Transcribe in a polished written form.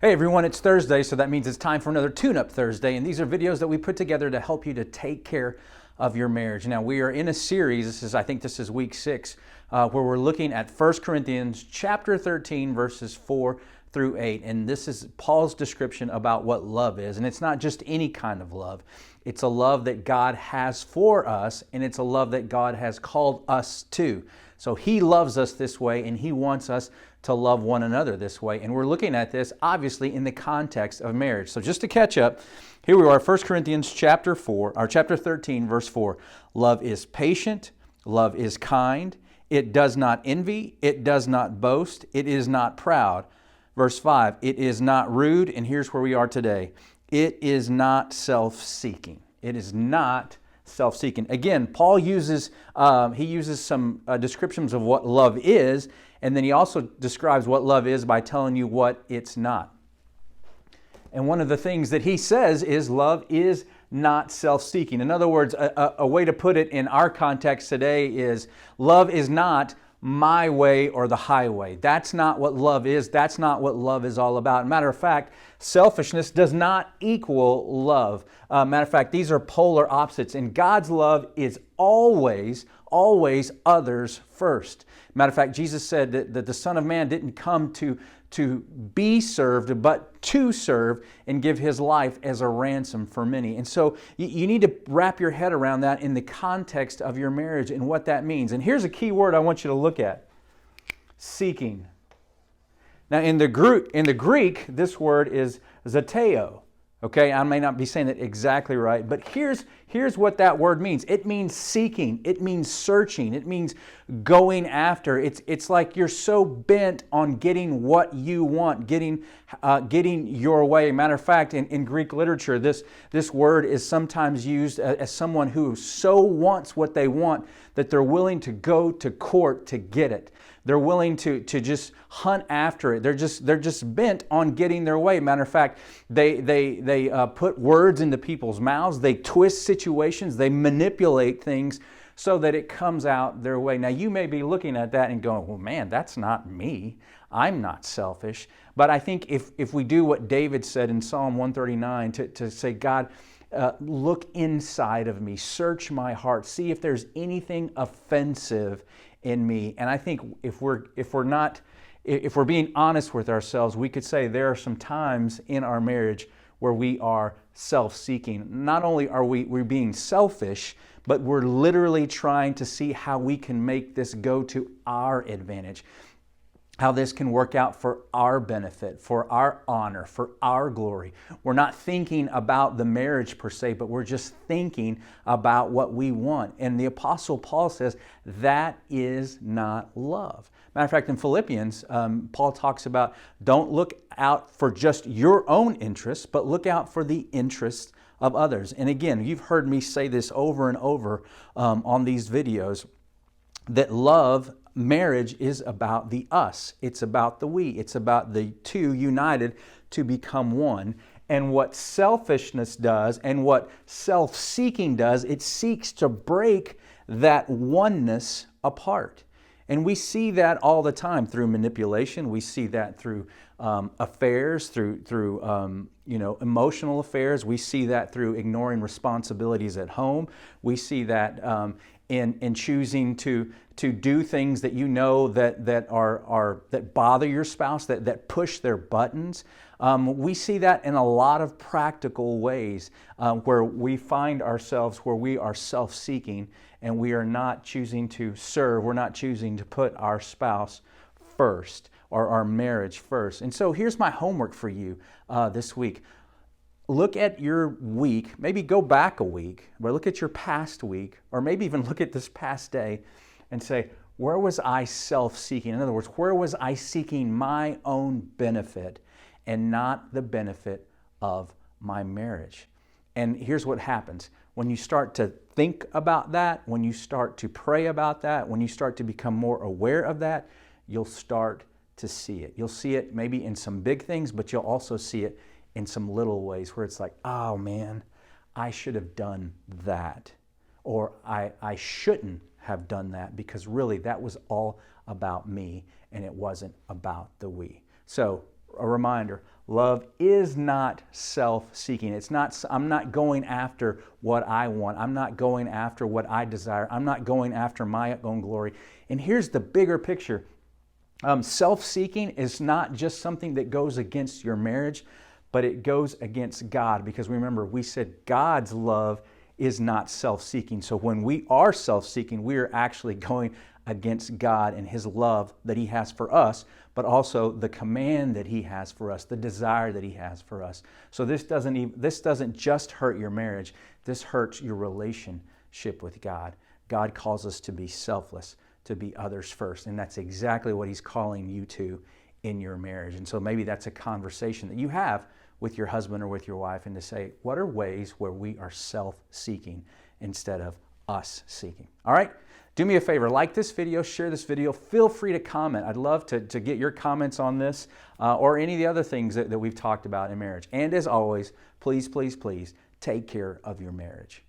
Hey everyone, it's Thursday, so that means it's time for another Tune-Up Thursday, and these are videos that we put together to help you to take care of your marriage. Now, we are in a series, I think this is week 6, where we're looking at 1 Corinthians chapter 13, verses 4 through 8, and this is Paul's description about what love is, and it's not just any kind of love. It's a love that God has for us, and it's a love that God has called us to. So He loves us this way, and He wants us to love one another this way. And we're looking at this, obviously, in the context of marriage. So just to catch up, here we are, 1 Corinthians chapter 13, verse 4. Love is patient, love is kind, it does not envy, it does not boast, it is not proud. Verse 5, it is not rude, and here's where we are today. It is not self-seeking. It is not self-seeking. Again, Paul uses some descriptions of what love is, and then he also describes what love is by telling you what it's not. And one of the things that he says is love is not self-seeking. In other words, a way to put it in our context today is love is not my way or the highway. That's not what love is. That's not what love is all about. Matter of fact, selfishness does not equal love. Matter of fact, these are polar opposites. And God's love is always others first. Matter of fact, Jesus said that the Son of Man didn't come to be served, but to serve and give His life as a ransom for many. And so you need to wrap your head around that in the context of your marriage and what that means. And here's a key word I want you to look at. Seeking. Now in the Greek, this word is zeteo. Okay, I may not be saying it exactly right, but here's what that word means. It means seeking. It means searching. It means going after. It's like you're so bent on getting what you want, getting your way. Matter of fact, in Greek literature, this word is sometimes used as someone who so wants what they want that they're willing to go to court to get it. They're willing to just hunt after it. They're just bent on getting their way. Matter of fact, they put words into people's mouths. They twist situations. They manipulate things so that it comes out their way. Now, you may be looking at that and going, well, man, that's not me. I'm not selfish. But I think if we do what David said in Psalm 139 to say, God, look inside of me, search my heart, see if there's anything offensive in me. And I think if we're being honest with ourselves, we could say there are some times in our marriage where we are self-seeking. Not only are we're being selfish, but we're literally trying to see how we can make this go to our advantage, how this can work out for our benefit, for our honor, for our glory. We're not thinking about the marriage per se, but we're just thinking about what we want. And the Apostle Paul says that is not love. Matter of fact, in Philippians, Paul talks about don't look out for just your own interests, but look out for the interests of others. And again, you've heard me say this over and over on these videos, that marriage is about the us. It's about the we. It's about the two united to become one. And what selfishness does and what self-seeking does, it seeks to break that oneness apart. And we see that all the time through manipulation. We see that through affairs, through emotional affairs. We see that through ignoring responsibilities at home. We see that in choosing to do things that you know that bother your spouse, that push their buttons. We see that in a lot of practical ways where we find ourselves where we are self-seeking and we are not choosing to serve. We're not choosing to put our spouse first or our marriage first. And so here's my homework for you this week. Look at your week, maybe go back a week, but look at your past week, or maybe even look at this past day and say, where was I self-seeking? In other words, where was I seeking my own benefit and not the benefit of my marriage? And here's what happens. When you start to think about that, when you start to pray about that, when you start to become more aware of that, you'll start to see it. You'll see it maybe in some big things, but you'll also see it in some little ways where it's like, oh man, I should have done that. Or I shouldn't have done that because really that was all about me and it wasn't about the we. So a reminder, Love is not self-seeking. It's not, I'm not going after what I want. I'm not going after what I desire. I'm not going after my own glory. And here's the bigger picture. Self-seeking is not just something that goes against your marriage, but it goes against God, because remember, we said God's love is not self-seeking. So when we are self-seeking, we are actually going against God and His love that He has for us, but also the command that He has for us, the desire that He has for us. So this doesn't just hurt your marriage, this hurts your relationship with God. God calls us to be selfless, to be others first, and that's exactly what He's calling you to in your marriage. And so maybe that's a conversation that you have with your husband or with your wife, and to say, what are ways where we are self-seeking instead of us seeking? All right? Do me a favor, like this video, share this video. Feel free to comment. I'd love to get your comments on this or any of the other things that we've talked about in marriage. And as always, please, please, please take care of your marriage.